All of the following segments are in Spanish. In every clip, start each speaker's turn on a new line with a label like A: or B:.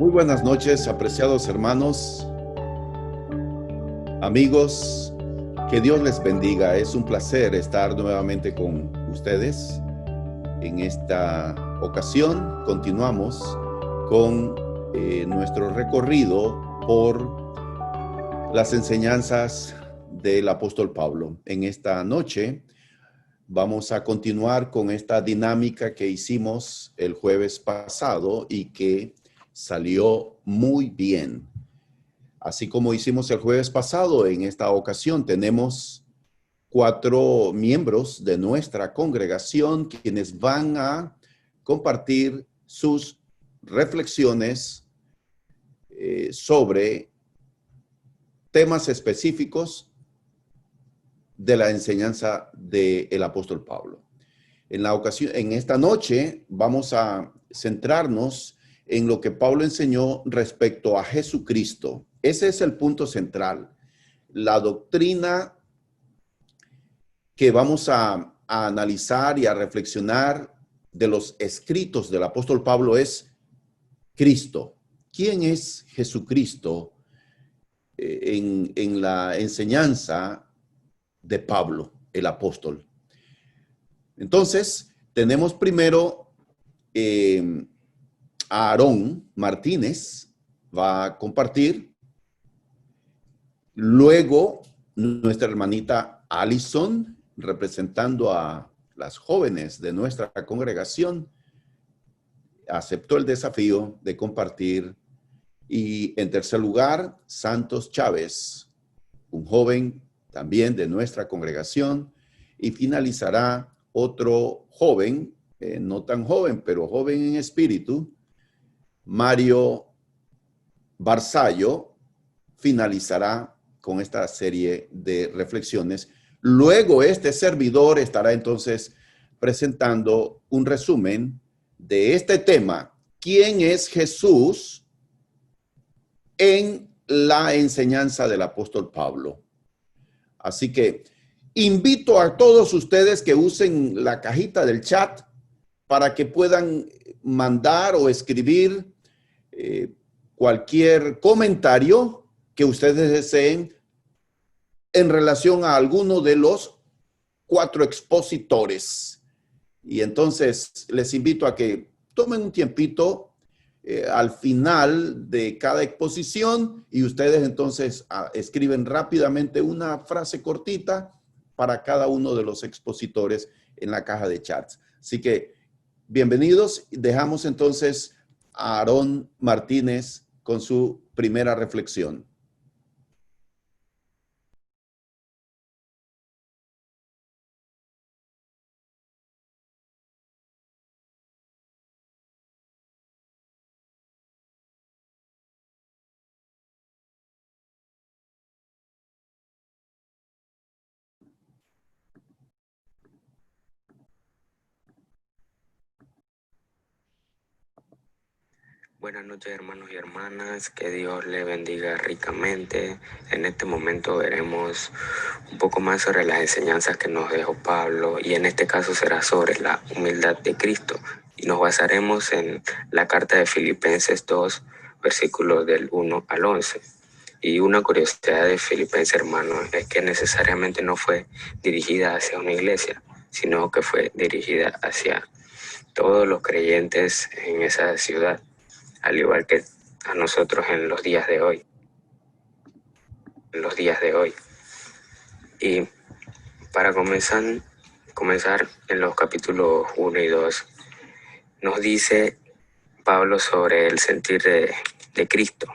A: Muy buenas noches, apreciados hermanos, amigos, que Dios les bendiga. Es un placer estar nuevamente con ustedes. En esta ocasión continuamos con nuestro recorrido por las enseñanzas del apóstol Pablo. En esta noche vamos a continuar con esta dinámica que hicimos el jueves pasado y que salió muy bien. Así como hicimos el jueves pasado, en esta ocasión tenemos 4 miembros de nuestra congregación quienes van a compartir sus reflexiones sobre temas específicos de la enseñanza del apóstol Pablo. En esta noche vamos a centrarnos en lo que Pablo enseñó respecto a Jesucristo. Ese es el punto central. La doctrina que vamos a analizar y a reflexionar de los escritos del apóstol Pablo es Cristo. ¿Quién es Jesucristo en la enseñanza de Pablo, el apóstol? Entonces, tenemos primero a Aarón Martínez, va a compartir. Luego, nuestra hermanita Allison, representando a las jóvenes de nuestra congregación, aceptó el desafío de compartir. Y en tercer lugar, Santos Chávez, un joven también de nuestra congregación. Y finalizará otro joven, no tan joven, pero joven en espíritu, Mario Barzallo, finalizará con esta serie de reflexiones. Luego este servidor estará entonces presentando un resumen de este tema. ¿Quién es Jesús en la enseñanza del apóstol Pablo? Así que invito a todos ustedes que usen la cajita del chat para que puedan mandar o escribir cualquier comentario que ustedes deseen en relación a alguno de los 4 expositores. Y entonces les invito a que tomen un tiempito al final de cada exposición y ustedes entonces escriben rápidamente una frase cortita para cada uno de los expositores en la caja de chats. Así que bienvenidos. Dejamos entonces a Aarón Martínez con su primera reflexión.
B: Buenas noches, hermanos y hermanas, que Dios le bendiga ricamente. En este momento veremos un poco más sobre las enseñanzas que nos dejó Pablo y en este caso será sobre la humildad de Cristo y nos basaremos en la carta de Filipenses 2, versículos del 1 al 11. Y una curiosidad de Filipenses, hermanos, es que necesariamente no fue dirigida hacia una iglesia, sino que fue dirigida hacia todos los creyentes en esa ciudad, al igual que a nosotros en los días de hoy. Y para comenzar en los capítulos 1 y 2, nos dice Pablo sobre el sentir de Cristo,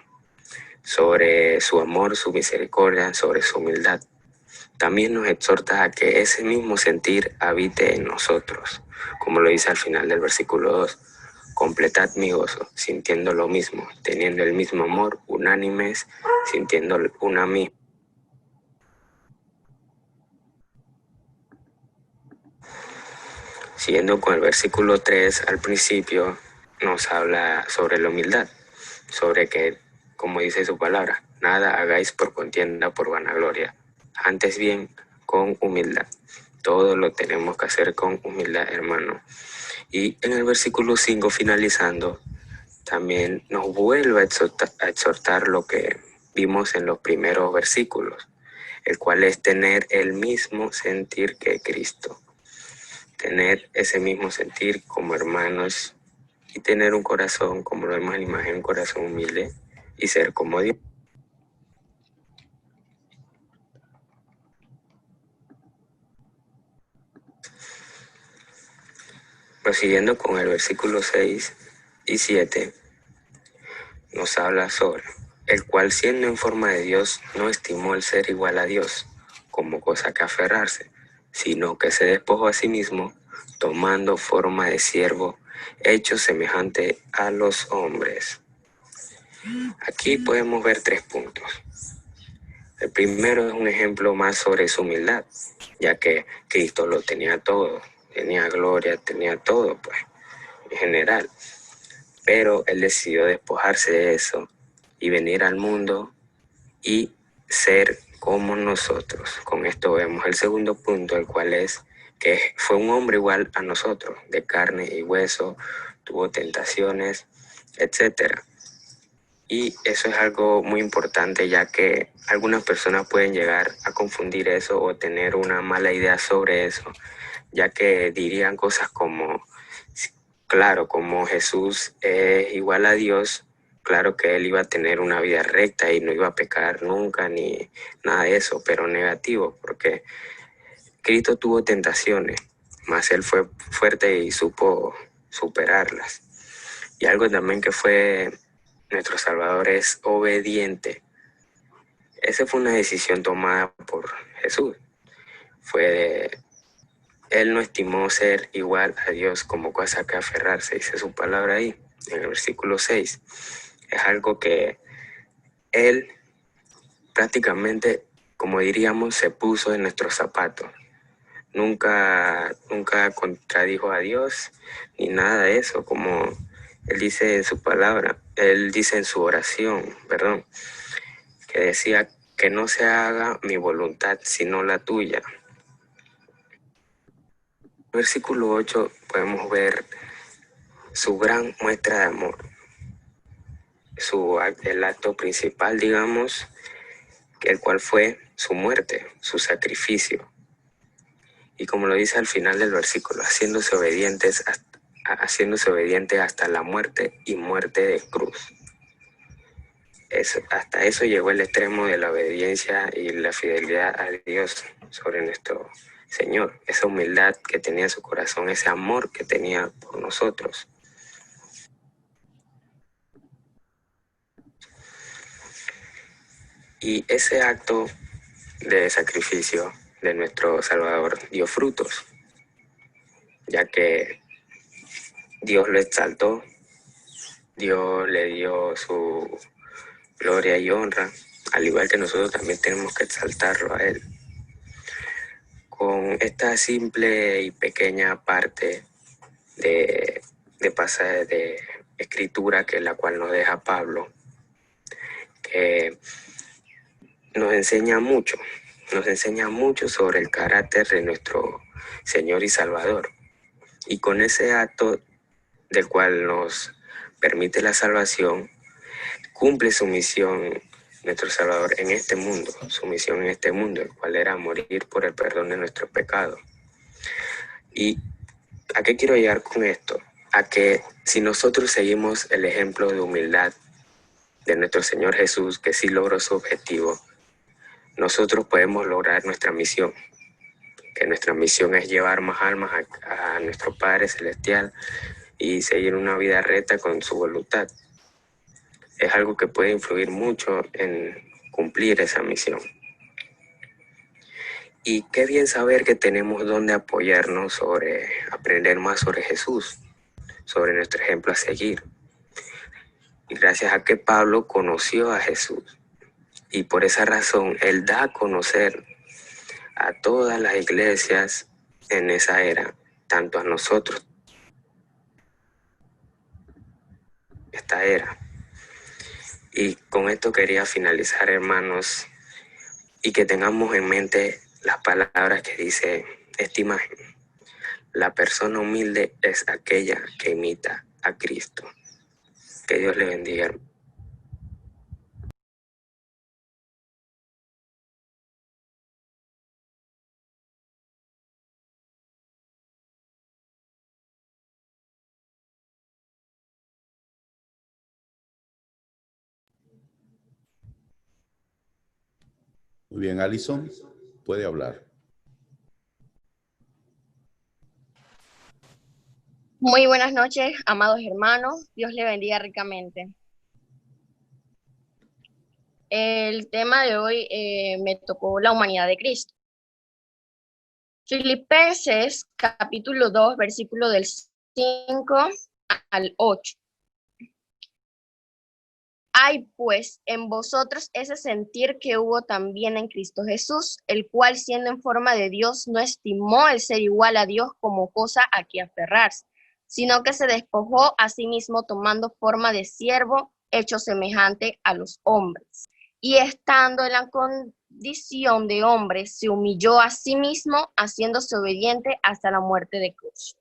B: sobre su amor, su misericordia, sobre su humildad. También nos exhorta a que ese mismo sentir habite en nosotros, como lo dice al final del versículo 2. Completad mi gozo, sintiendo lo mismo, teniendo el mismo amor, unánimes, sintiendo una misma. Siguiendo con el versículo 3, al principio nos habla sobre la humildad, sobre que, como dice su palabra, nada hagáis por contienda, por vanagloria, antes bien con humildad. Todo lo tenemos que hacer con humildad, hermano. Y en el versículo 5, finalizando, también nos vuelve a exhortar lo que vimos en los primeros versículos, el cual es tener el mismo sentir que Cristo, tener ese mismo sentir como hermanos y tener un corazón, como lo vemos en la imagen, un corazón humilde y ser como Dios. Prosiguiendo con el versículo 6 y 7, nos habla sobre el cual, siendo en forma de Dios, no estimó el ser igual a Dios como cosa que aferrarse, sino que se despojó a sí mismo, tomando forma de siervo, hecho semejante a los hombres. Aquí podemos ver 3 puntos. El primero es un ejemplo más sobre su humildad, ya que Cristo lo tenía todo, tenía gloria, tenía todo, pues, en general. Pero Él decidió despojarse de eso y venir al mundo y ser como nosotros. Con esto vemos el segundo punto, el cual es que fue un hombre igual a nosotros, de carne y hueso, tuvo tentaciones, etc. Y eso es algo muy importante, ya que algunas personas pueden llegar a confundir eso o tener una mala idea sobre eso, ya que dirían cosas como, claro, como Jesús es igual a Dios, claro que él iba a tener una vida recta y no iba a pecar nunca ni nada de eso, pero negativo, porque Cristo tuvo tentaciones, mas él fue fuerte y supo superarlas. Y algo también que fue nuestro Salvador es obediente. Esa fue una decisión tomada por Jesús. Él no estimó ser igual a Dios como cosa que aferrarse, dice su palabra ahí, en el versículo 6. Es algo que Él prácticamente, como diríamos, se puso en nuestros zapatos. Nunca contradijo a Dios ni nada de eso, como Él dice en su palabra, Él dice en su oración, que decía que no se haga mi voluntad sino la tuya. En el versículo 8 podemos ver su gran muestra de amor, el acto principal, digamos, el cual fue su muerte, su sacrificio. Y como lo dice al final del versículo, haciéndose obediente hasta la muerte y muerte de cruz. Hasta eso llegó el extremo de la obediencia y la fidelidad a Dios sobre nuestro Señor. Esa humildad que tenía en su corazón, ese amor que tenía por nosotros. Y ese acto de sacrificio de nuestro Salvador dio frutos, ya que Dios lo exaltó, Dios le dio su gloria y honra, al igual que nosotros también tenemos que exaltarlo a Él. Con esta simple y pequeña parte de pasaje de escritura, que es la cual nos deja Pablo, que nos enseña mucho sobre el carácter de nuestro Señor y Salvador. Y con ese acto del cual nos permite la salvación, cumple su misión nuestro Salvador en este mundo, su misión en este mundo, el cual era morir por el perdón de nuestros pecados. ¿Y a qué quiero llegar con esto? A que si nosotros seguimos el ejemplo de humildad de nuestro Señor Jesús, que sí logró su objetivo, nosotros podemos lograr nuestra misión, que nuestra misión es llevar más almas a nuestro Padre Celestial y seguir una vida recta con su voluntad. Es algo que puede influir mucho en cumplir esa misión. Y qué bien saber que tenemos donde apoyarnos sobre aprender más sobre Jesús, sobre nuestro ejemplo a seguir. Y gracias a que Pablo conoció a Jesús. Y por esa razón él da a conocer a todas las iglesias en esa era, tanto a nosotros, esta era. Y con esto quería finalizar, hermanos, y que tengamos en mente las palabras que dice esta imagen. La persona humilde es aquella que imita a Cristo. Que Dios le bendiga.
A: Muy bien, Alison, puede hablar.
C: Muy buenas noches, amados hermanos. Dios le bendiga ricamente. El tema de hoy me tocó la humanidad de Cristo. Filipenses capítulo 2, versículo del 5 al 8. Hay pues en vosotros ese sentir que hubo también en Cristo Jesús, el cual siendo en forma de Dios no estimó el ser igual a Dios como cosa a que aferrarse, sino que se despojó a sí mismo tomando forma de siervo, hecho semejante a los hombres. Y estando en la condición de hombre, se humilló a sí mismo, haciéndose obediente hasta la muerte de cruz.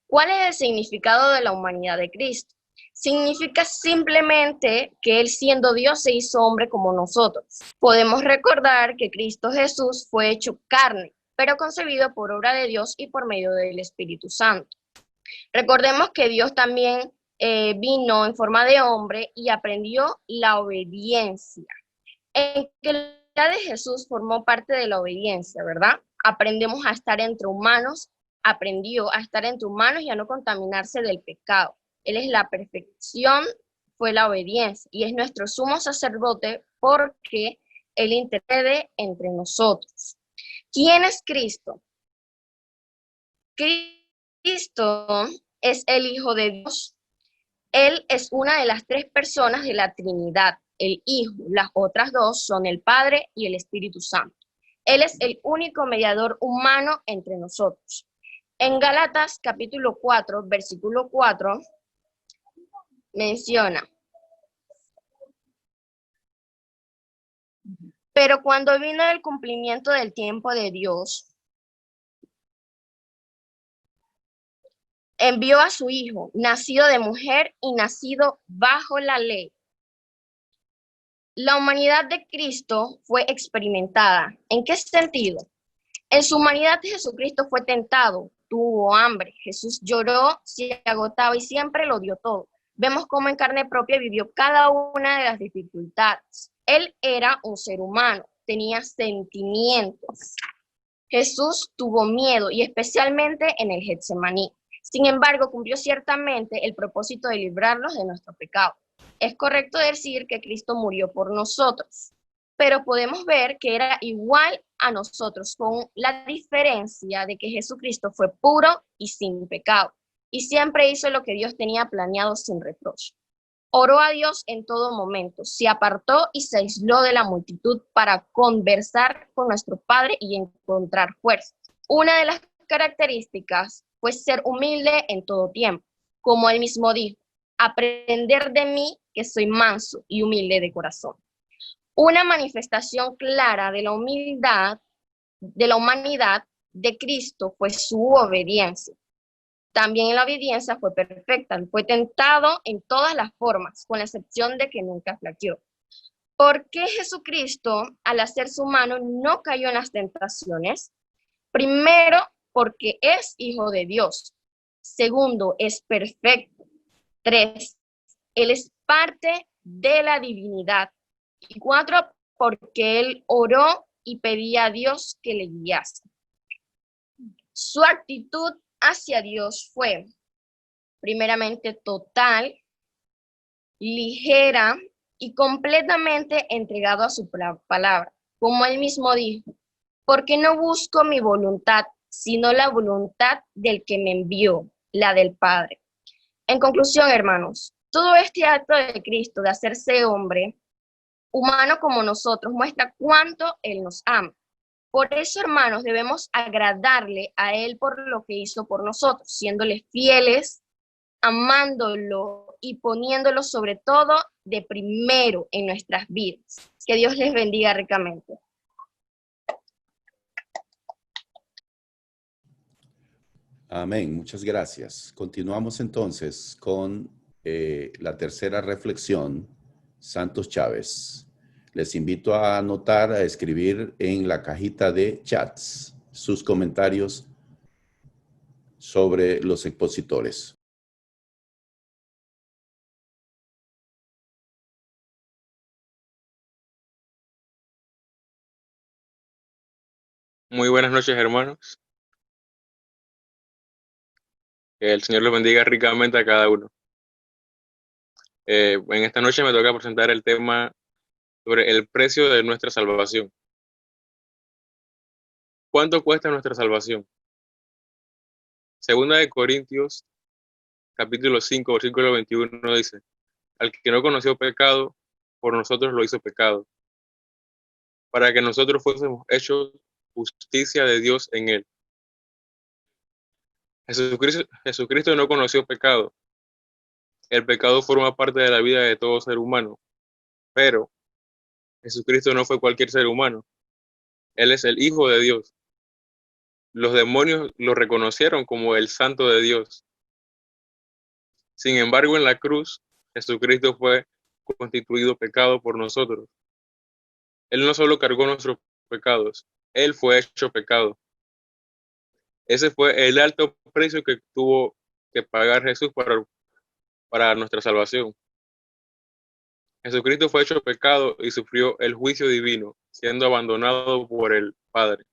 C: ¿Cuál es el significado de la humanidad de Cristo? Significa simplemente que Él siendo Dios se hizo hombre como nosotros. Podemos recordar que Cristo Jesús fue hecho carne, pero concebido por obra de Dios y por medio del Espíritu Santo. Recordemos que Dios también vino en forma de hombre y aprendió la obediencia. En que la de Jesús formó parte de la obediencia, ¿verdad? Aprendemos a estar entre humanos, aprendió a estar entre humanos y a no contaminarse del pecado. Él es la perfección, fue la obediencia y es nuestro sumo sacerdote porque Él intercede entre nosotros. ¿Quién es Cristo? Cristo es el Hijo de Dios. Él es una de las tres personas de la Trinidad, el Hijo. Las otras dos son el Padre y el Espíritu Santo. Él es el único mediador humano entre nosotros. En Gálatas capítulo 4, versículo 4, menciona: pero cuando vino el cumplimiento del tiempo de Dios, envió a su Hijo, nacido de mujer y nacido bajo la ley. La humanidad de Cristo fue experimentada. ¿En qué sentido? En su humanidad Jesucristo fue tentado, tuvo hambre, Jesús lloró, se agotaba y siempre lo dio todo. Vemos cómo en carne propia vivió cada una de las dificultades. Él era un ser humano, tenía sentimientos. Jesús tuvo miedo y especialmente en el Getsemaní. Sin embargo, cumplió ciertamente el propósito de librarnos de nuestro pecado. Es correcto decir que Cristo murió por nosotros, pero podemos ver que era igual a nosotros, con la diferencia de que Jesucristo fue puro y sin pecado, y siempre hizo lo que Dios tenía planeado sin reproche. Oró a Dios en todo momento, se apartó y se aisló de la multitud para conversar con nuestro Padre y encontrar fuerza. Una de las características fue ser humilde en todo tiempo, como él mismo dijo: aprender de mí, que soy manso y humilde de corazón. Una manifestación clara de la humildad, de la humanidad de Cristo fue su obediencia. También en la obediencia fue perfecta, fue tentado en todas las formas, con la excepción de que nunca flaqueó. ¿Por qué Jesucristo, al hacerse humano, no cayó en las tentaciones? Primero, porque es hijo de Dios. Segundo, es perfecto. 3, Él es parte de la divinidad. Y 4, porque Él oró y pedía a Dios que le guiase. Su actitud hacia Dios fue, primeramente, total, ligera y completamente entregado a su palabra. Como él mismo dijo: porque no busco mi voluntad, sino la voluntad del que me envió, la del Padre. En conclusión, hermanos, todo este acto de Cristo de hacerse hombre, humano como nosotros, muestra cuánto Él nos ama. Por eso, hermanos, debemos agradarle a Él por lo que hizo por nosotros, siéndole fieles, amándolo y poniéndolo sobre todo de primero en nuestras vidas. Que Dios les bendiga ricamente.
A: Amén, muchas gracias. Continuamos entonces con la tercera reflexión, Santos Chávez. Les invito a anotar, a escribir en la cajita de chats sus comentarios sobre los expositores.
D: Muy buenas noches, hermanos. Que el Señor los bendiga ricamente a cada uno. En esta noche me toca presentar el tema sobre el precio de nuestra salvación. ¿Cuánto cuesta nuestra salvación? Segunda de Corintios, capítulo 5, versículo 21 dice: al que no conoció pecado, por nosotros lo hizo pecado, para que nosotros fuésemos hechos justicia de Dios en él. Jesucristo no conoció pecado. El pecado forma parte de la vida de todo ser humano, pero Jesucristo no fue cualquier ser humano. Él es el Hijo de Dios. Los demonios lo reconocieron como el Santo de Dios. Sin embargo, en la cruz, Jesucristo fue constituido pecado por nosotros. Él no solo cargó nuestros pecados, Él fue hecho pecado. Ese fue el alto precio que tuvo que pagar Jesús para nuestra salvación. Jesucristo fue hecho pecado y sufrió el juicio divino, siendo abandonado por el Padre.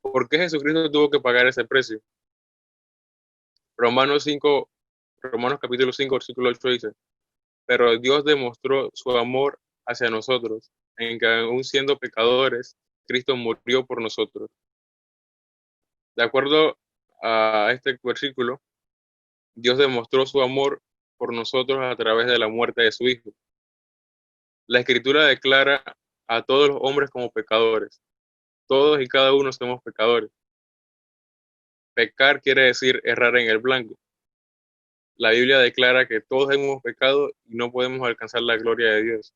D: ¿Por qué Jesucristo tuvo que pagar ese precio? Romanos capítulo 5, versículo 8 dice: pero Dios demostró su amor hacia nosotros, en que aún siendo pecadores, Cristo murió por nosotros. De acuerdo a este versículo, Dios demostró su amor por nosotros a través de la muerte de su Hijo. La Escritura declara a todos los hombres como pecadores. Todos y cada uno somos pecadores. Pecar quiere decir errar en el blanco. La Biblia declara que todos hemos pecado y no podemos alcanzar la gloria de Dios.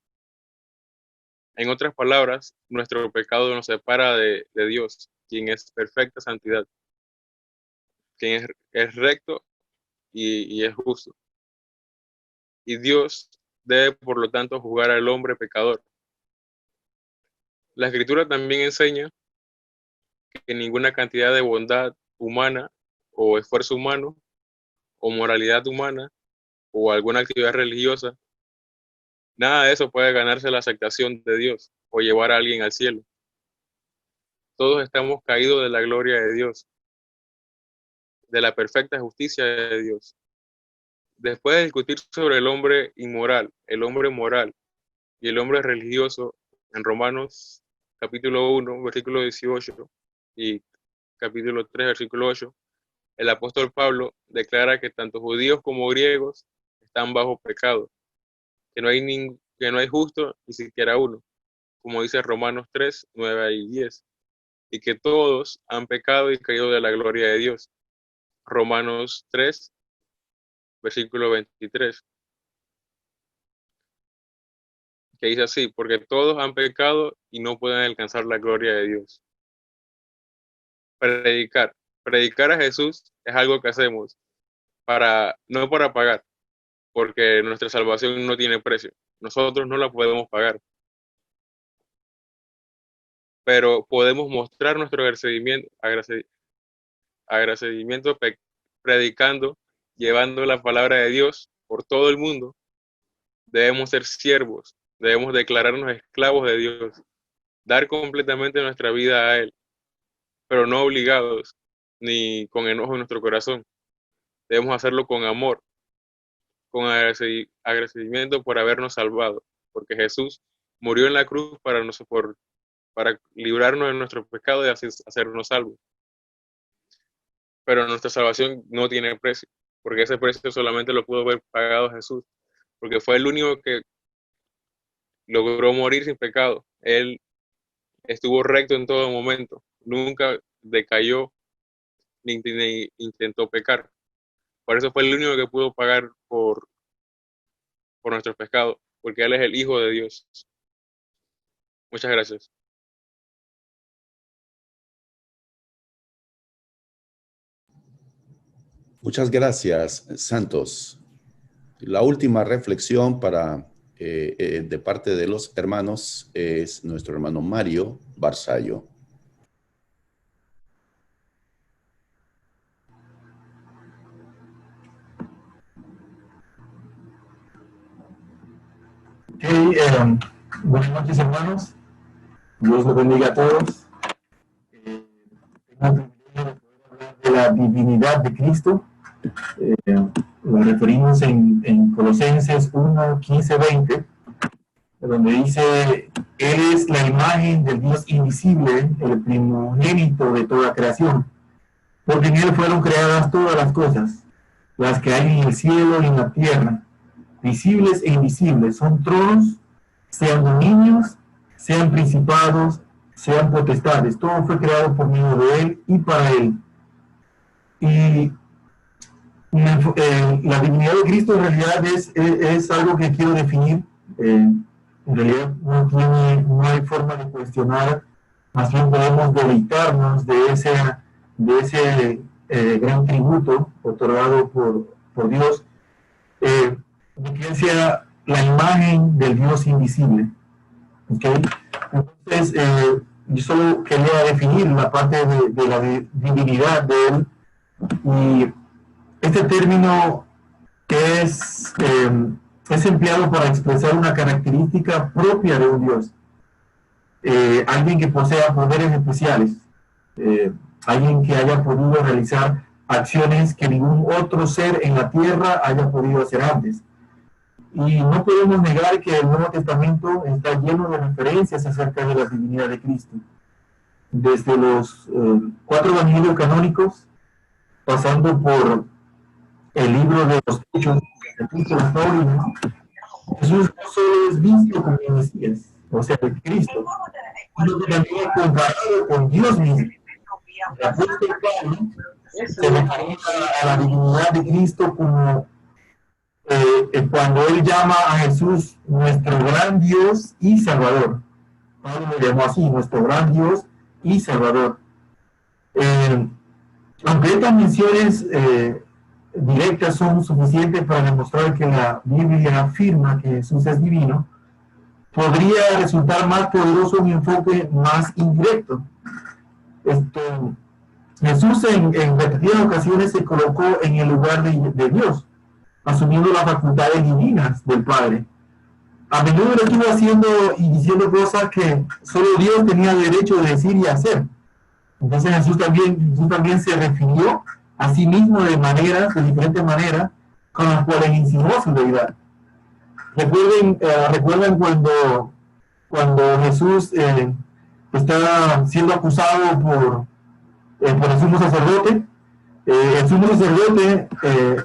D: En otras palabras, nuestro pecado nos separa de Dios, quien es perfecta santidad, quien es recto y es justo. Y Dios debe, por lo tanto, juzgar al hombre pecador. La Escritura también enseña que ninguna cantidad de bondad humana o esfuerzo humano o moralidad humana o alguna actividad religiosa, nada de eso puede ganarse la aceptación de Dios o llevar a alguien al cielo. Todos estamos caídos de la gloria de Dios, de la perfecta justicia de Dios. Después de discutir sobre el hombre inmoral, el hombre moral y el hombre religioso, en Romanos capítulo 1, versículo 18 y capítulo 3, versículo 8, el apóstol Pablo declara que tanto judíos como griegos están bajo pecado, que no hay justo ni siquiera uno, como dice Romanos 3, 9 y 10, y que todos han pecado y caído de la gloria de Dios. Romanos 3, versículo 23, que dice así: porque todos han pecado y no pueden alcanzar la gloria de Dios. Predicar a Jesús es algo que hacemos no para pagar, porque nuestra salvación no tiene precio. Nosotros no la podemos pagar, pero podemos mostrar nuestro agradecimiento predicando, llevando la palabra de Dios por todo el mundo. Debemos ser siervos, debemos declararnos esclavos de Dios, dar completamente nuestra vida a Él, pero no obligados ni con enojo en nuestro corazón. Debemos hacerlo con amor, con agradecimiento por habernos salvado, porque Jesús murió en la cruz para librarnos de nuestro pecado y hacernos salvos. Pero nuestra salvación no tiene precio, porque ese precio solamente lo pudo haber pagado Jesús, porque fue el único que logró morir sin pecado. Él estuvo recto en todo momento, nunca decayó ni intentó pecar. Por eso fue el único que pudo pagar por nuestros pecados, porque Él es el Hijo de Dios. Muchas gracias.
A: Muchas gracias, Santos. La última reflexión de parte de los hermanos es nuestro hermano Mario Barzallo.
E: Buenas noches, hermanos. Dios los bendiga a todos. Tengo el privilegio de poder hablar de la divinidad de Cristo. Lo referimos en Colosenses 1, 15, 20, donde dice: Él es la imagen del Dios invisible, el primogénito de toda creación, porque en Él fueron creadas todas las cosas, las que hay en el cielo y en la tierra, visibles e invisibles, son tronos, sean dominios, sean principados, sean potestades. Todo fue creado por medio de Él y para Él. Y la divinidad de Cristo en realidad es algo que quiero definir. En realidad no hay forma de cuestionar, más bien podemos deleitarnos de ese gran tributo otorgado por Dios, de que Él sea la imagen del Dios invisible. ¿Okay? Entonces, yo solo quería definir la parte de la divinidad de Él, y este término es empleado para expresar una característica propia de un Dios, alguien que posea poderes especiales, alguien que haya podido realizar acciones que ningún otro ser en la tierra haya podido hacer antes. Y no podemos negar que el Nuevo Testamento está lleno de referencias acerca de la divinidad de Cristo. Desde los 4 evangelios canónicos, pasando por el libro de los Hechos, Jesús no solo es visto como el Mesías, o sea, el Cristo, sino que también es comparado con Dios mismo. El apóstol Pablo se refiere a la divinidad de Cristo como cuando él llama a Jesús nuestro gran Dios y Salvador. Pablo lo llamó así, nuestro gran Dios y Salvador. Aunque estas menciones directas son suficientes para demostrar que la Biblia afirma que Jesús es divino, podría resultar más poderoso un enfoque más indirecto. Jesús en repetidas ocasiones se colocó en el lugar de Dios, asumiendo las facultades divinas del Padre. A menudo lo estuvo haciendo y diciendo cosas que solo Dios tenía derecho de decir y hacer. Entonces Jesús también se refirió a sí mismo de diferentes maneras, con las cuales insinuó su deidad. Recuerden cuando Jesús estaba siendo acusado por el sumo sacerdote. El sumo sacerdote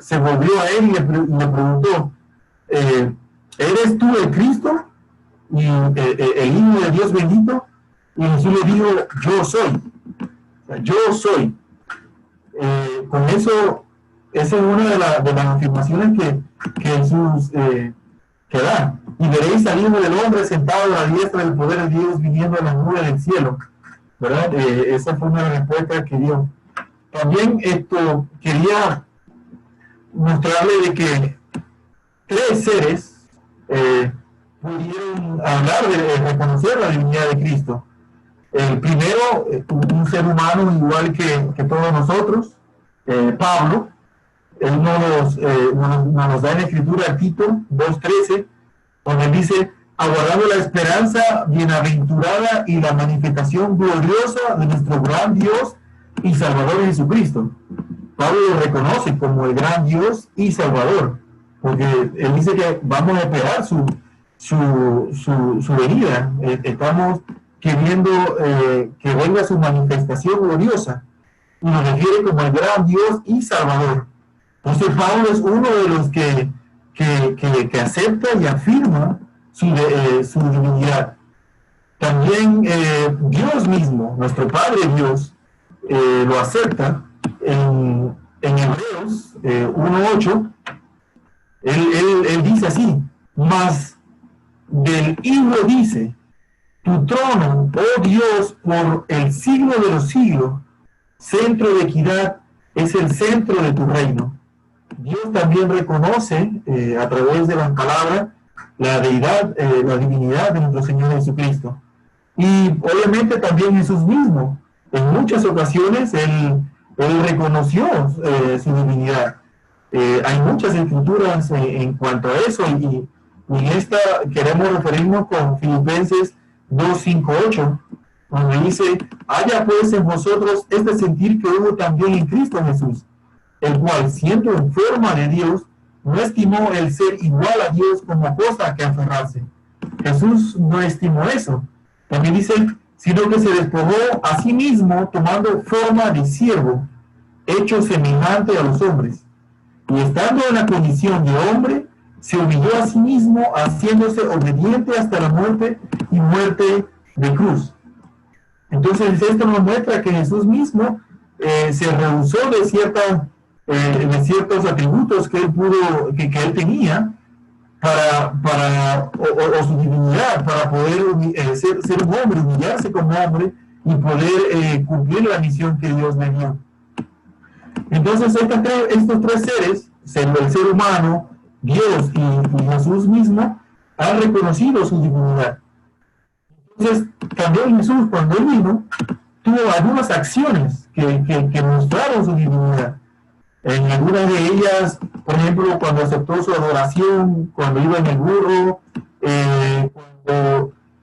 E: se volvió a él y le preguntó: ¿eres tú el Cristo y el Hijo de Dios bendito? Y Jesús le dijo: yo soy. Yo soy. Con eso, esa es una de las afirmaciones que Jesús que da. Y veréis al Hijo del Hombre sentado a la diestra del poder de Dios, viniendo a las nubes del cielo. ¿Verdad? Esa fue una respuesta que dio. También quería mostrarle de que 3 seres pudieron hablar de reconocer la divinidad de Cristo. El primero, un ser humano igual que todos nosotros, Pablo. Él nos da en la Escritura Tito 2:13, donde dice: aguardando la esperanza bienaventurada y la manifestación gloriosa de nuestro gran Dios y Salvador Jesucristo. Pablo lo reconoce como el gran Dios y Salvador, porque él dice que vamos a esperar su venida. Estamos queriendo que venga su manifestación gloriosa, y nos refiere como el gran Dios y Salvador. Entonces Pablo es uno de los que acepta y afirma su divinidad. También Dios mismo, nuestro Padre Dios, lo acepta en Hebreos 1:8. Él dice así: mas del Hijo dice: tu trono, oh Dios, por el siglo de los siglos, centro de equidad es el centro de tu reino. Dios también reconoce a través de la palabra la deidad, la divinidad de nuestro Señor Jesucristo. Y obviamente también Jesús mismo, en muchas ocasiones, Él reconoció su divinidad. Hay muchas escrituras en cuanto a eso, y en esta queremos referirnos con Filipenses 2:5-8, donde dice: haya pues en vosotros este sentir que hubo también en Cristo Jesús, el cual, siendo en forma de Dios, no estimó el ser igual a Dios como cosa a que aferrarse. Jesús no estimó eso. También dice: sino que se despojó a sí mismo, tomando forma de siervo, hecho semejante a los hombres. Y estando en la condición de hombre, se humilló a sí mismo, haciéndose obediente hasta la muerte, y muerte de cruz. Entonces esto nos muestra que Jesús mismo se rehusó de ciertos atributos que él tenía o su divinidad, para poder ser un hombre, humillarse como hombre y poder cumplir la misión que Dios le dio. Entonces estos tres seres, el ser humano, Dios y Jesús mismo, han reconocido su divinidad. Entonces también Jesús, cuando él vino, tuvo algunas acciones que mostraron su divinidad. En algunas de ellas, por ejemplo, cuando aceptó su adoración, cuando iba en el burro,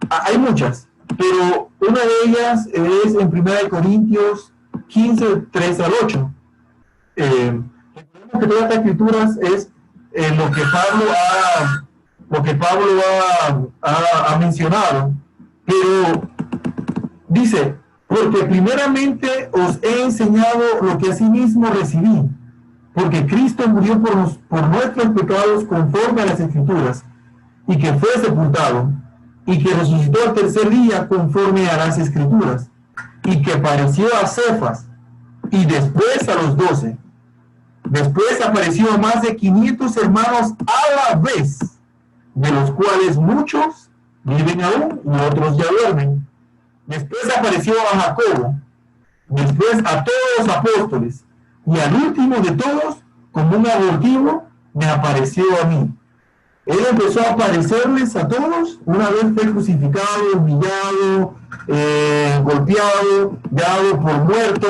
E: hay muchas, pero una de ellas es en 1 Corintios 15, 3 al 8. Recordemos que todas estas escrituras es lo que Pablo ha mencionado, pero dice: porque primeramente os he enseñado lo que asimismo recibí, porque Cristo murió por nuestros pecados conforme a las Escrituras, y que fue sepultado, y que resucitó al tercer día conforme a las Escrituras, y que apareció a Cefas, y después a los 12. Después apareció a más de 500 hermanos a la vez, de los cuales muchos viven aún y otros ya duermen. Después apareció a Jacobo, después a todos los apóstoles, y al último de todos, como un abortivo, me apareció a mí. Él empezó a aparecerles a todos una vez fue crucificado, humillado, golpeado, dado por muerto,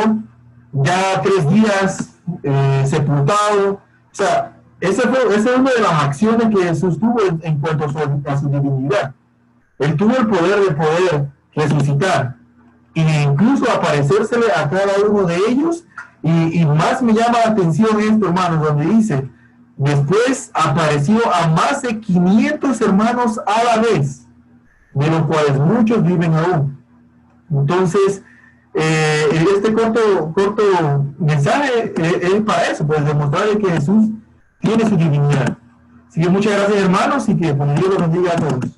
E: ya 3 días sepultado. O sea, esa es una de las acciones que Jesús tuvo en cuanto a su divinidad. Él tuvo el poder de poder resucitar e incluso aparecérsele a cada uno de ellos. Y más me llama la atención esto, hermanos, donde dice: después apareció a más de 500 hermanos a la vez, de los cuales muchos viven aún. Entonces, este corto mensaje es para eso, pues demostrarle que Jesús tiene su divinidad. Así que muchas gracias, hermanos, y que Dios los bendiga a todos.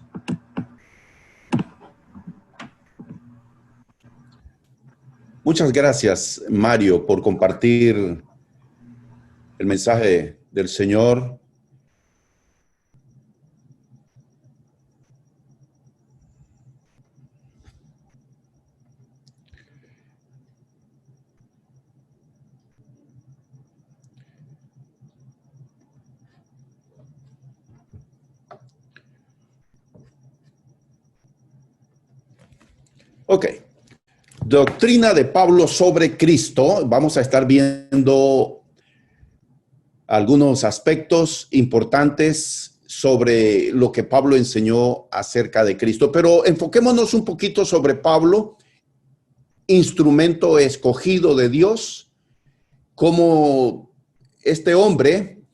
A: Muchas gracias, Mario, por compartir el mensaje del Señor. Ok. Doctrina de Pablo sobre Cristo. Vamos a estar viendo algunos aspectos importantes sobre lo que Pablo enseñó acerca de Cristo. Pero enfoquémonos un poquito sobre Pablo, instrumento escogido de Dios, como este hombre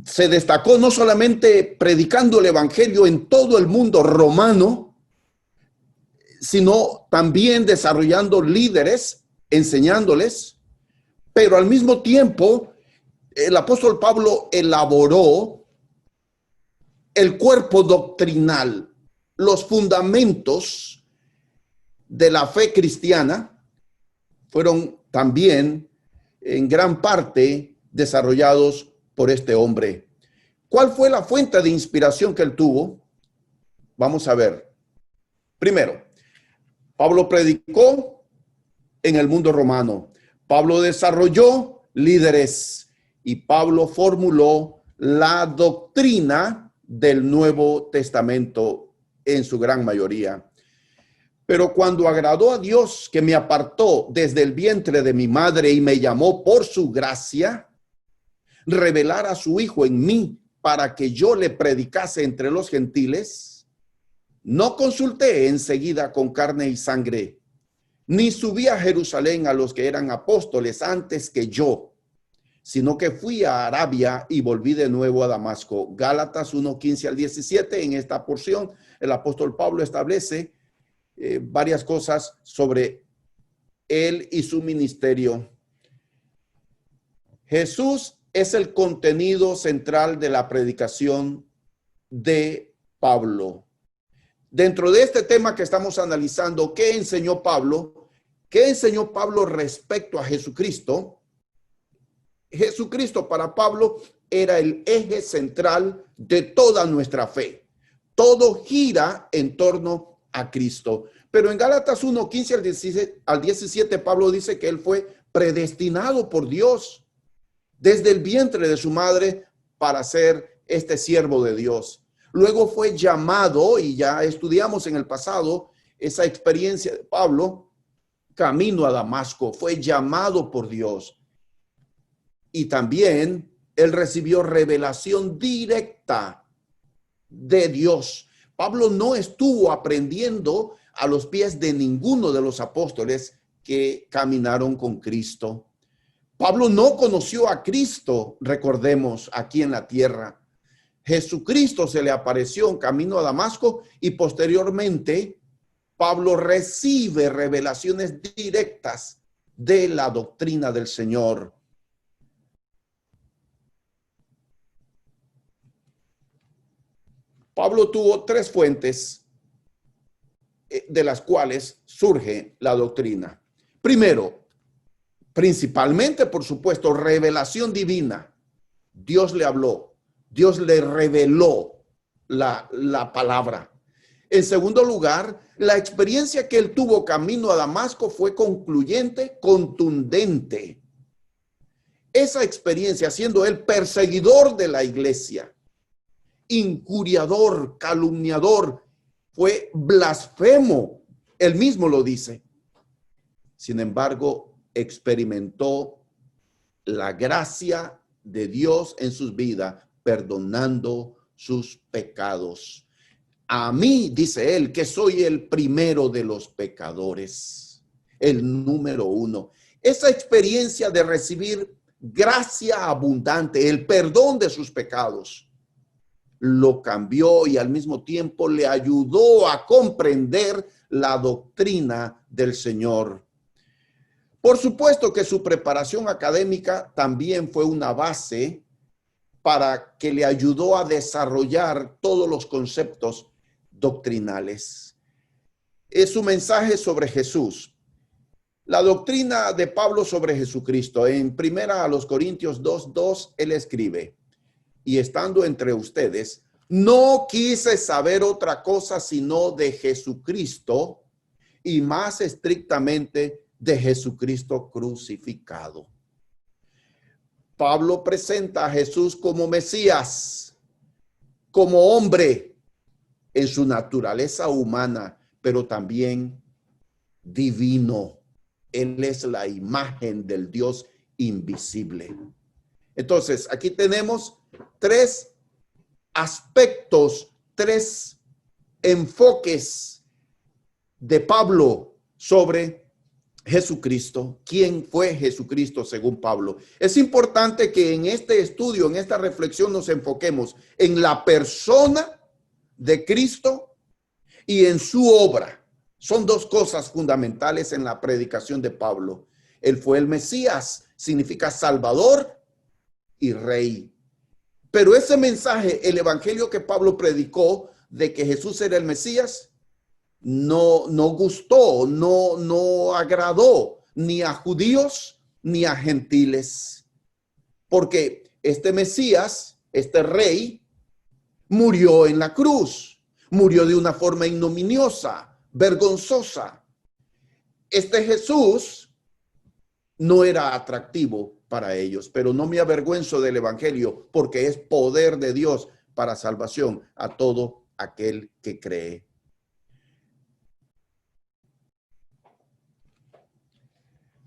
A: se destacó no solamente predicando el evangelio en todo el mundo romano, sino también desarrollando líderes, enseñándoles, pero al mismo tiempo el apóstol Pablo elaboró el cuerpo doctrinal, los fundamentos de la fe cristiana fueron también en gran parte desarrollados por este hombre. ¿Cuál fue la fuente de inspiración que él tuvo? Vamos a ver. Primero, Pablo predicó en el mundo romano. Pablo desarrolló líderes y Pablo formuló la doctrina del Nuevo Testamento en su gran mayoría. Pero cuando agradó a Dios, que me apartó desde el vientre de mi madre y me llamó por su gracia, revelar a su Hijo en mí para que yo le predicase entre los gentiles, no consulté enseguida con carne y sangre, ni subí a Jerusalén a los que eran apóstoles antes que yo, sino que fui a Arabia y volví de nuevo a Damasco. Gálatas 1:15 al 17. En esta porción, el apóstol Pablo establece varias cosas sobre él y su ministerio. Jesús es el contenido central de la predicación de Pablo. Dentro de este tema que estamos analizando, ¿qué enseñó Pablo? ¿Qué enseñó Pablo respecto a Jesucristo? Jesucristo para Pablo era el eje central de toda nuestra fe. Todo gira en torno a Cristo. Pero en Gálatas 1:15 al 17, Pablo dice que él fue predestinado por Dios desde el vientre de su madre para ser este siervo de Dios. Luego fue llamado, y ya estudiamos en el pasado esa experiencia de Pablo, camino a Damasco, fue llamado por Dios. Y también él recibió revelación directa de Dios. Pablo no estuvo aprendiendo a los pies de ninguno de los apóstoles que caminaron con Cristo. Pablo no conoció a Cristo, recordemos, aquí en la tierra. Jesucristo se le apareció en camino a Damasco y posteriormente Pablo recibe revelaciones directas de la doctrina del Señor. Pablo tuvo tres fuentes de las cuales surge la doctrina. Primero, principalmente, por supuesto, revelación divina. Dios le habló, Dios le reveló la palabra. En segundo lugar, la experiencia que él tuvo camino a Damasco fue concluyente, contundente. Esa experiencia, siendo él perseguidor de la iglesia, injuriador, calumniador, fue blasfemo. Él mismo lo dice. Sin embargo, experimentó la gracia de Dios en sus vidas, perdonando sus pecados. A mí, dice él, que soy el primero de los pecadores, el número uno. Esa experiencia de recibir gracia abundante, el perdón de sus pecados, lo cambió y al mismo tiempo le ayudó a comprender la doctrina del Señor. Por supuesto que su preparación académica también fue una base para que le ayudó a desarrollar todos los conceptos doctrinales. Es su mensaje sobre Jesús. La doctrina de Pablo sobre Jesucristo. En 1 Corintios 2:2, él escribe: y estando entre ustedes, no quise saber otra cosa sino de Jesucristo, y más estrictamente de Jesucristo crucificado. Pablo presenta a Jesús como Mesías, como hombre en su naturaleza humana, pero también divino. Él es la imagen del Dios invisible. Entonces, aquí tenemos tres aspectos, tres enfoques de Pablo sobre Jesucristo. ¿Quién fue Jesucristo según Pablo? Es importante que en este estudio, en esta reflexión, nos enfoquemos en la persona de Cristo y en su obra. Son dos cosas fundamentales en la predicación de Pablo. Él fue el Mesías, significa Salvador y Rey. Pero ese mensaje, el evangelio que Pablo predicó de que Jesús era el Mesías, no gustó, no agradó ni a judíos ni a gentiles. Porque este Mesías, este Rey, murió en la cruz, murió de una forma ignominiosa, vergonzosa. Este Jesús no era atractivo para ellos, pero no me avergüenzo del evangelio porque es poder de Dios para salvación a todo aquel que cree.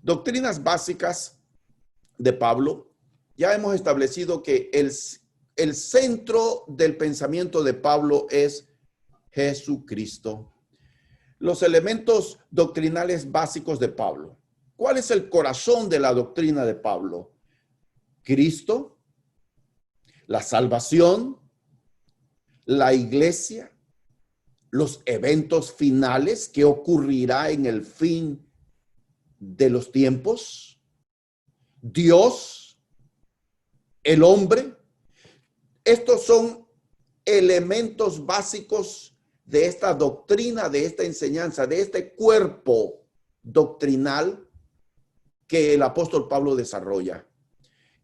A: Doctrinas básicas de Pablo. Ya hemos establecido que el centro del pensamiento de Pablo es Jesucristo. Los elementos doctrinales básicos de Pablo. ¿Cuál es el corazón de la doctrina de Pablo? Cristo, la salvación, la iglesia, los eventos finales que ocurrirá en el fin de los tiempos, Dios, el hombre. Estos son elementos básicos de esta doctrina, de esta enseñanza, de este cuerpo doctrinal que el apóstol Pablo desarrolla.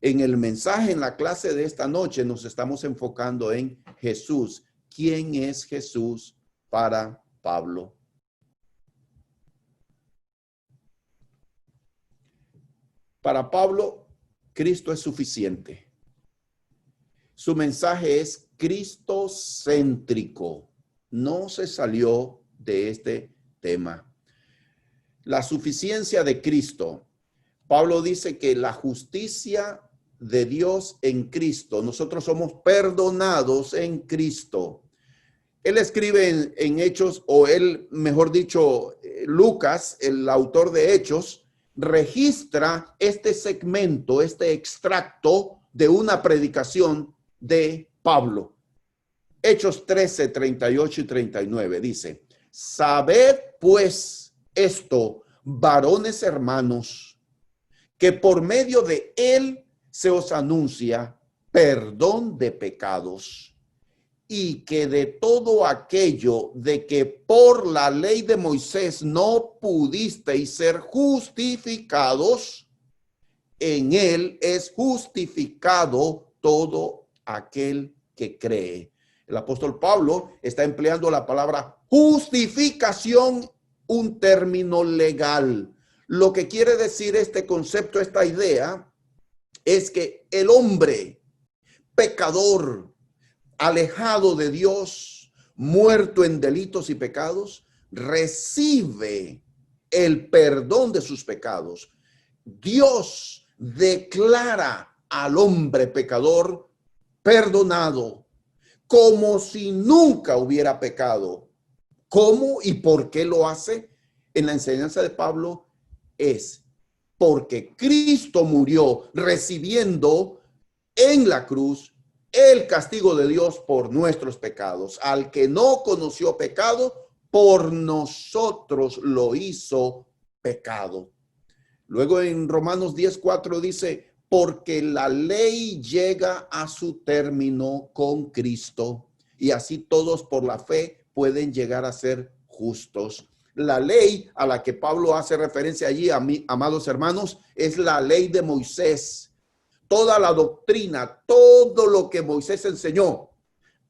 A: En el mensaje, en la clase de esta noche, nos estamos enfocando en Jesús. ¿Quién es Jesús para Pablo? Para Pablo, Cristo es suficiente. Su mensaje es cristocéntrico. No se salió de este tema. La suficiencia de Cristo. Pablo dice que la justicia de Dios en Cristo. Nosotros somos perdonados en Cristo. Él escribe en Hechos, o él, mejor dicho, Lucas, el autor de Hechos, registra este segmento, este extracto de una predicación de Pablo. Hechos 13, 38 y 39 dice: sabed pues esto, varones hermanos, que por medio de él se os anuncia perdón de pecados, y que de todo aquello de que por la ley de Moisés no pudisteis ser justificados, en él es justificado todo aquel que cree. El apóstol Pablo está empleando la palabra justificación, un término legal. Lo que quiere decir este concepto, esta idea, es que el hombre pecador, alejado de Dios, muerto en delitos y pecados, recibe el perdón de sus pecados. Dios declara al hombre pecador perdonado, como si nunca hubiera pecado. ¿Cómo y por qué lo hace? En la enseñanza de Pablo es porque Cristo murió recibiendo en la cruz el castigo de Dios por nuestros pecados. Al que no conoció pecado, por nosotros lo hizo pecado. Luego en Romanos 10:4 dice: porque la ley llega a su término con Cristo, y así todos por la fe pueden llegar a ser justos. La ley a la que Pablo hace referencia allí, amados hermanos, es la ley de Moisés. Toda la doctrina, todo lo que Moisés enseñó,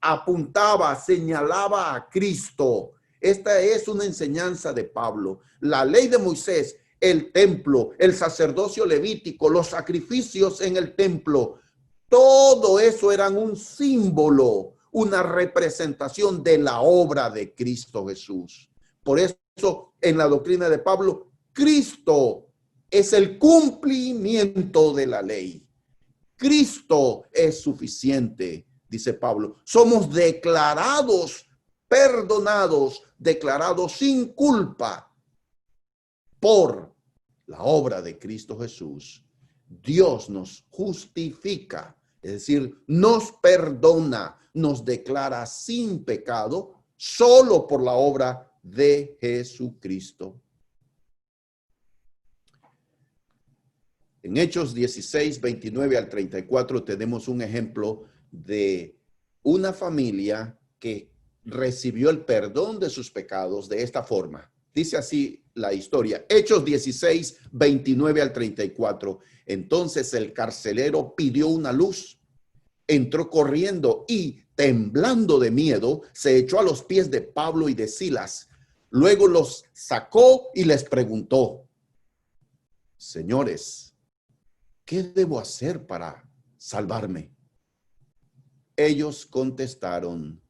A: apuntaba, señalaba a Cristo. Esta es una enseñanza de Pablo. La ley de Moisés, el templo, el sacerdocio levítico, los sacrificios en el templo, todo eso eran un símbolo, una representación de la obra de Cristo Jesús. Por eso, en la doctrina de Pablo, Cristo es el cumplimiento de la ley. Cristo es suficiente, dice Pablo. Somos declarados perdonados, declarados sin culpa por la obra de Cristo Jesús. Dios nos justifica, es decir, nos perdona, nos declara sin pecado solo por la obra de Jesucristo. En Hechos 16, 29 al 34 tenemos un ejemplo de una familia que recibió el perdón de sus pecados de esta forma. Dice así la historia. Hechos 16, 29 al 34. Entonces el carcelero pidió una luz, entró corriendo y, temblando de miedo, se echó a los pies de Pablo y de Silas. Luego los sacó y les preguntó: señores, ¿qué debo hacer para salvarme? Ellos contestaron,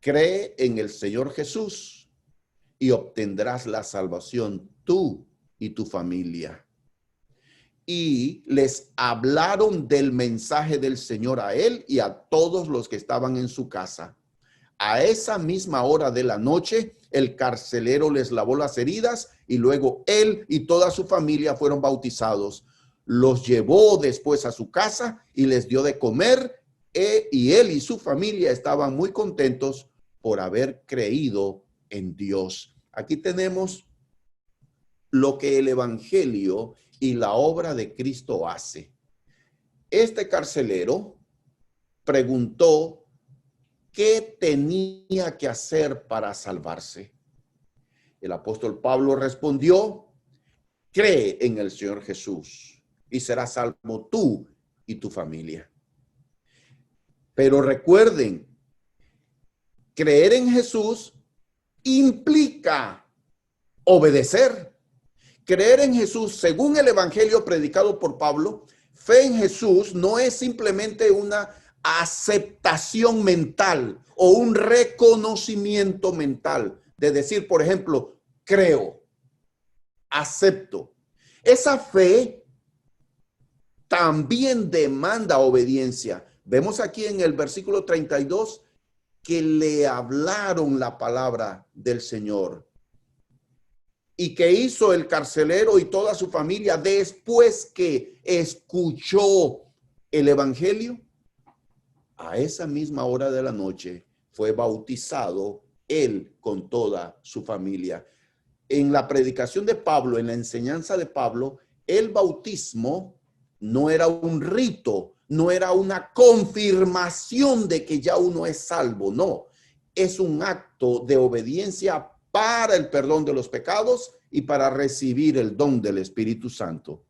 A: cree en el Señor Jesús y obtendrás la salvación tú y tu familia. Y les hablaron del mensaje del Señor a él y a todos los que estaban en su casa. A esa misma hora de la noche, el carcelero les lavó las heridas y luego él y toda su familia fueron bautizados. Los llevó después a su casa y les dio de comer, y él y su familia estaban muy contentos por haber creído en Dios. Aquí tenemos lo que el evangelio y la obra de Cristo hace. Este carcelero preguntó qué tenía que hacer para salvarse. El apóstol Pablo respondió, cree en el Señor Jesús y serás salvo tú y tu familia. Pero recuerden, creer en Jesús implica obedecer. Creer en Jesús, según el evangelio predicado por Pablo, fe en Jesús no es simplemente una aceptación mental o un reconocimiento mental de decir, por ejemplo, creo, acepto. Esa fe también demanda obediencia. Vemos aquí en el versículo 32 que le hablaron la palabra del Señor. ¿Y qué hizo el carcelero y toda su familia después que escuchó el evangelio? A esa misma hora de la noche fue bautizado él con toda su familia. En la predicación de Pablo, en la enseñanza de Pablo, el bautismo no era un rito, no era una confirmación de que ya uno es salvo, no. Es un acto de obediencia para el perdón de los pecados y para recibir el don del Espíritu Santo.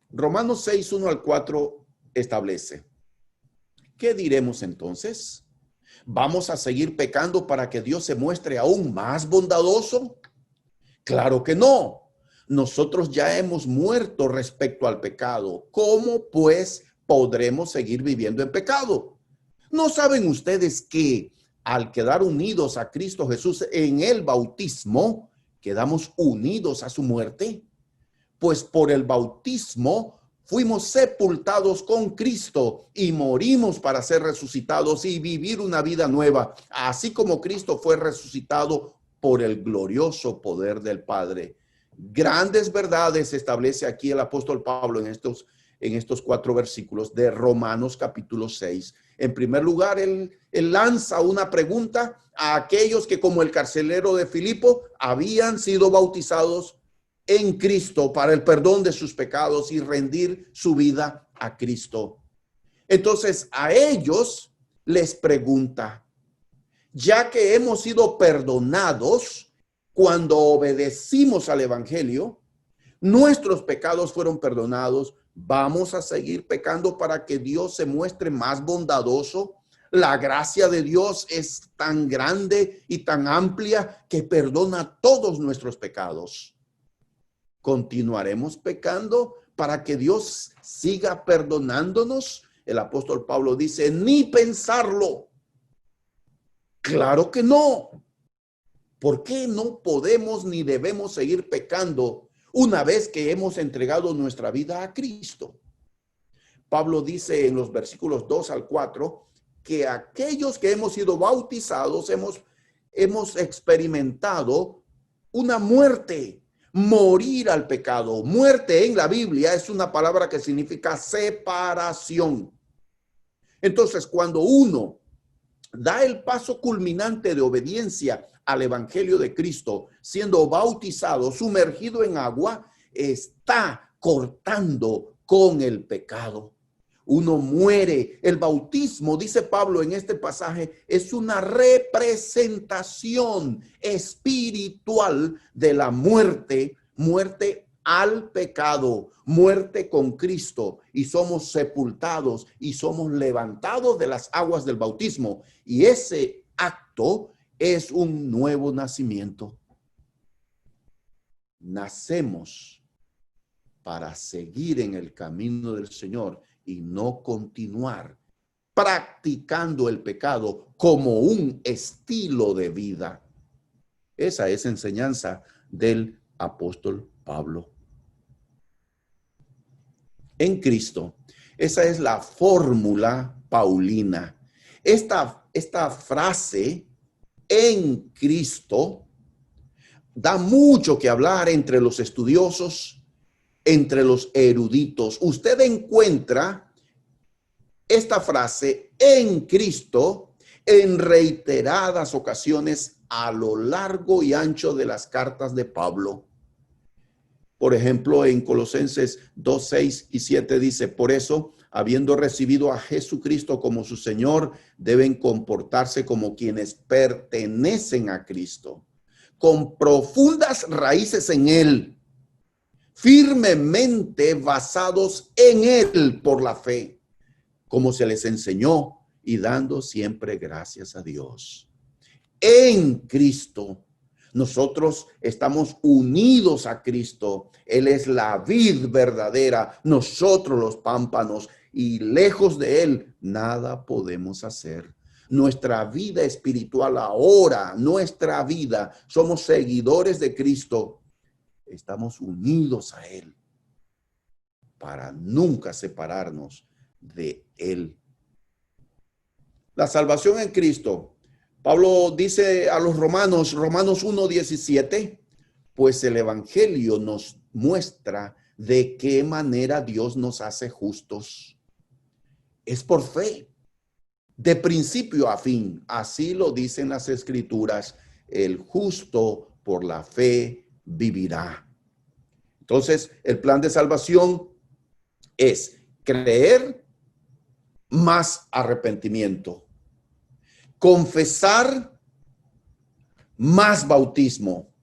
A: Romanos 6, 1 al 4 establece, ¿qué diremos entonces? ¿Vamos a seguir pecando para que Dios se muestre aún más bondadoso? Claro que no. Nosotros ya hemos muerto respecto al pecado. ¿Cómo pues podremos seguir viviendo en pecado? ¿No saben ustedes que al quedar unidos a Cristo Jesús en el bautismo, quedamos unidos a su muerte? Pues por el bautismo fuimos sepultados con Cristo y morimos para ser resucitados y vivir una vida nueva, así como Cristo fue resucitado por el glorioso poder del Padre. Grandes verdades establece aquí el apóstol Pablo en estos 4 versículos de Romanos capítulo 6. En primer lugar, él lanza una pregunta a aquellos que, como el carcelero de Filipo, habían sido bautizados en Cristo para el perdón de sus pecados y rendir su vida a Cristo. Entonces, a ellos les pregunta, ya que hemos sido perdonados cuando obedecimos al evangelio, nuestros pecados fueron perdonados, ¿vamos a seguir pecando para que Dios se muestre más bondadoso? La gracia de Dios es tan grande y tan amplia que perdona todos nuestros pecados. ¿Continuaremos pecando para que Dios siga perdonándonos? El apóstol Pablo dice, ni pensarlo. Claro que no. ¿Por qué no podemos ni debemos seguir pecando una vez que hemos entregado nuestra vida a Cristo? Pablo dice en los versículos 2 al 4 que aquellos que hemos sido bautizados hemos experimentado una muerte, morir al pecado. Muerte en la Biblia es una palabra que significa separación. Entonces, cuando uno da el paso culminante de obediencia al evangelio de Cristo, siendo bautizado, sumergido en agua, está cortando con el pecado. Uno muere. El bautismo, dice Pablo en este pasaje, es una representación espiritual de la muerte al pecado, muerte con Cristo, y somos sepultados y somos levantados de las aguas del bautismo. Y ese acto es un nuevo nacimiento. nacemos para seguir en el camino del Señor y no continuar practicando el pecado como un estilo de vida. Esa es enseñanza del apóstol Pablo. En Cristo, esa es la fórmula paulina. Esta frase, en Cristo, da mucho que hablar entre los estudiosos, entre los eruditos. Usted encuentra esta frase, en Cristo, en reiteradas ocasiones a lo largo y ancho de las cartas de Pablo. Por ejemplo, en Colosenses 2, 6 y 7 dice, por eso, habiendo recibido a Jesucristo como su Señor, deben comportarse como quienes pertenecen a Cristo, con profundas raíces en Él, firmemente basados en Él por la fe, como se les enseñó, y dando siempre gracias a Dios. En Cristo, nosotros estamos unidos a Cristo. Él es la vid verdadera, nosotros los pámpanos, y lejos de Él nada podemos hacer. Nuestra vida espiritual ahora, nuestra vida, somos seguidores de Cristo. Estamos unidos a Él para nunca separarnos de Él. La salvación en Cristo. Pablo dice a los Romanos 1:17, pues el evangelio nos muestra de qué manera Dios nos hace justos. Es por fe, de principio a fin. Así lo dicen las escrituras. El justo por la fe vivirá. Entonces, el plan de salvación es creer más arrepentimiento. Confesar más bautismo.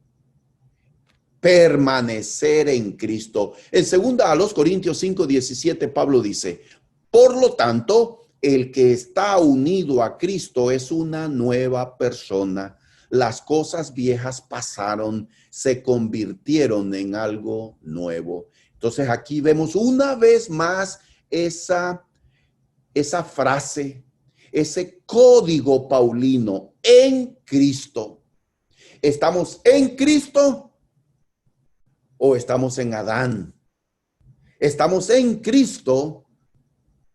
A: Permanecer en Cristo. En 2 Corintios 5:17, Pablo dice, por lo tanto, el que está unido a Cristo es una nueva persona. Las cosas viejas pasaron, se convirtieron en algo nuevo. Entonces aquí vemos una vez más esa frase, ese código paulino, en Cristo. ¿Estamos en Cristo o estamos en Adán? Estamos en Cristo,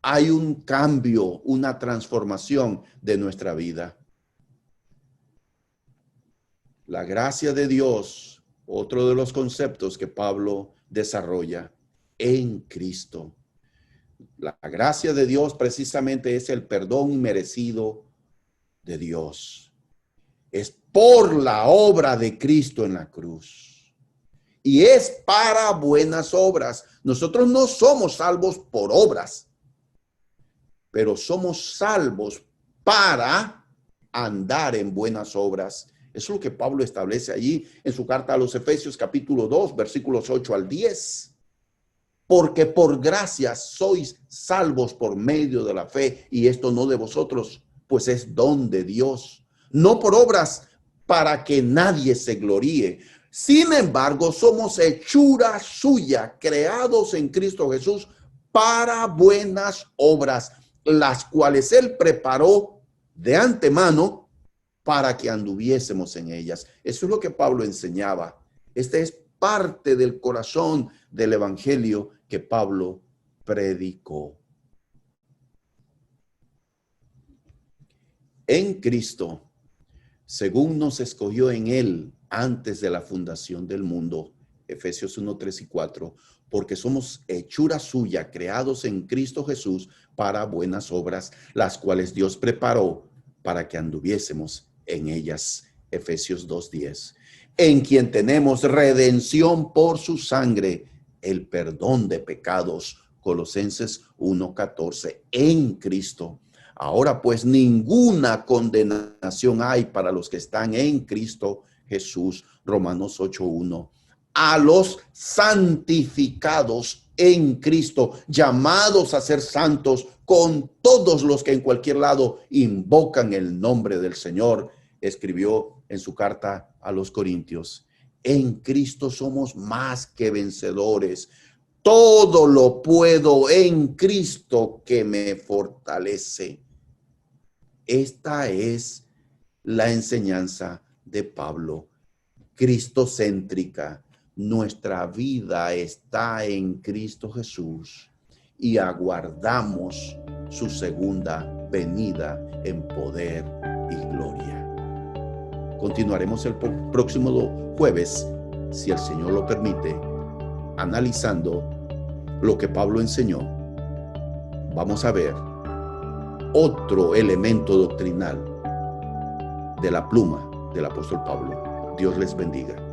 A: hay un cambio, una transformación de nuestra vida. La gracia de Dios, otro de los conceptos que Pablo desarrolla, en Cristo. La gracia de Dios precisamente es el perdón merecido de Dios. Es por la obra de Cristo en la cruz. Y es para buenas obras. Nosotros no somos salvos por obras, pero somos salvos para andar en buenas obras. Eso es lo que Pablo establece allí en su carta a los Efesios capítulo 2, versículos 8 al 10. Porque por gracia sois salvos por medio de la fe, y esto no de vosotros, pues es don de Dios, no por obras para que nadie se gloríe. Sin embargo, somos hechura suya, creados en Cristo Jesús para buenas obras, las cuales Él preparó de antemano para que anduviésemos en ellas. Eso es lo que Pablo enseñaba. Este es parte del corazón del evangelio que Pablo predicó. En Cristo, según nos escogió en Él antes de la fundación del mundo, Efesios 1, 3 y 4, porque somos hechura suya, creados en Cristo Jesús para buenas obras, las cuales Dios preparó para que anduviésemos en ellas. Efesios 2:10. En quien tenemos redención por su sangre, el perdón de pecados. Colosenses 1:14. En Cristo. Ahora pues ninguna condenación hay para los que están en Cristo Jesús. Romanos 8:1. A los santificados en Cristo, llamados a ser santos con todos los que en cualquier lado invocan el nombre del Señor, escribió en su carta a los Corintios. En Cristo somos más que vencedores. Todo lo puedo en Cristo que me fortalece. Esta es la enseñanza de Pablo, cristocéntrica. Nuestra vida está en Cristo Jesús y aguardamos su segunda venida en poder y gloria. Continuaremos el próximo jueves, si el Señor lo permite, analizando lo que Pablo enseñó. Vamos a ver otro elemento doctrinal de la pluma del apóstol Pablo. Dios les bendiga.